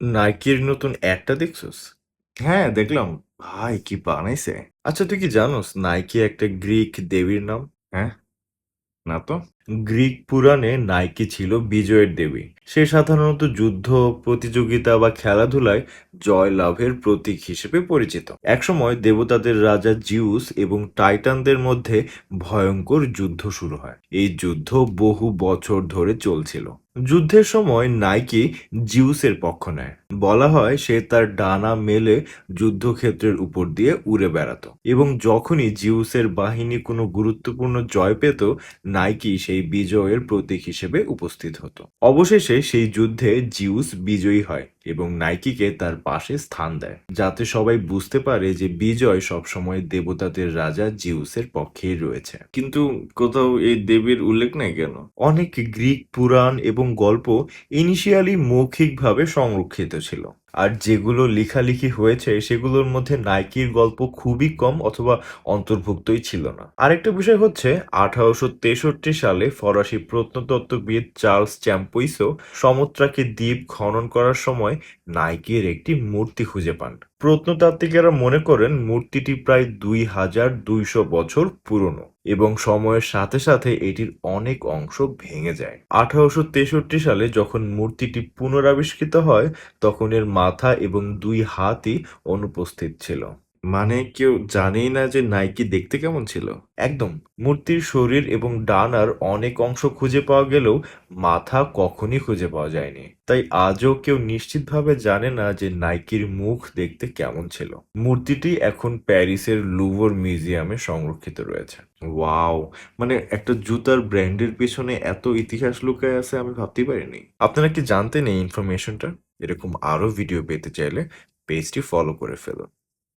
নাইকির নতুন অ্যাডটা দেখছস? হ্যাঁ, দেখলাম। ভাই কি বানাইছে! আচ্ছা তুই কি জানোস নাইকি একটা গ্রিক দেবীর নাম? হ্যাঁ? না তো? গ্রিক পুরাণে নাইকি ছিল বিজয়ের দেবী। সে সাধারণত যুদ্ধ, প্রতিযোগিতা বা খেলাধুলায় জয় লাভের প্রতীক হিসেবে পরিচিত। একসময় দেবতাদের রাজা জিউস এবং টাইটানদের মধ্যে ভয়ঙ্কর যুদ্ধ শুরু হয়। এই যুদ্ধ বহু বছর ধরে চলছিল। যুদ্ধের সময় নাইকি জিউসের পক্ষ নেয়। বলা হয় সে তার ডানা মেলে যুদ্ধক্ষেত্রের উপর দিয়ে উড়ে বেড়াতো এবং যখনই জিউসের বাহিনী কোনো গুরুত্বপূর্ণ জয় পেত, নাইকি সেই বিজয়ের প্রতীক হিসেবে উপস্থিত হতো। অবশেষে সেই যুদ্ধে জিউস বিজয়ী হয় এবং নাইকিকে তার পাশে স্থান দেয়, যাতে সবাই বুঝতে পারে যে বিজয় সবসময় দেবতাদের রাজা জিউসের পক্ষেই রয়েছে। কিন্তু কোথাও এই দেবীর উল্লেখ নেই কেন? অনেক গ্রিক পুরাণ এবং গল্প ইনিশিয়ালি মৌখিকভাবে সংরক্ষিত ছিল, আর যেগুলো লেখালেখি হয়েছে সেগুলোর মধ্যে নাইকির গল্প খুবই কম অথবা অন্তর্ভুক্তই ছিল না। আরেকটা বিষয় হচ্ছে 1863 সালে ফরাসি প্রত্নতত্ত্ববিদ চার্লস চ্যাম্পুইসো সমুদ্রাকে দ্বীপ খনন করার সময় নাইকির একটি মূর্তি খুঁজে পান। প্রত্নতাত্ত্বিকেরা মনে করেন মূর্তিটি প্রায় 2200 বছর পুরনো এবং সময়ের সাথে সাথে এটির অনেক অংশ ভেঙে যায়। 1863 সালে যখন মূর্তিটি পুনরাবিষ্কৃত হয়, তখন এর মাথা এবং দুই হাতই অনুপস্থিত ছিল। মানে কেউ জানেই না যে নাইকি দেখতে কেমন ছিল? একদম। মূর্তির শরীর এবং ডানার অনেক অংশ খুঁজে পাওয়া গেলেও মাথা কখনই খুঁজে পাওয়া যায়নি। তাই আজও কেউ নিশ্চিতভাবে জানে না যে নাইকির মুখ দেখতে কেমন ছিল। মূর্তিটি এখন প্যারিসের লুভর মিউজিয়ামে সংরক্ষিত রয়েছে। ওয়াও! মানে একটা জুতার ব্র্যান্ডের পেছনে এত ইতিহাস লুকায়ে আছে আমি ভাবতেই পারিনি। আপনারা কি জানতেন এই ইনফরমেশনটা? এরকম আরো ভিডিও পেতে চাইলে পেজটি ফলো করে ফেলুন।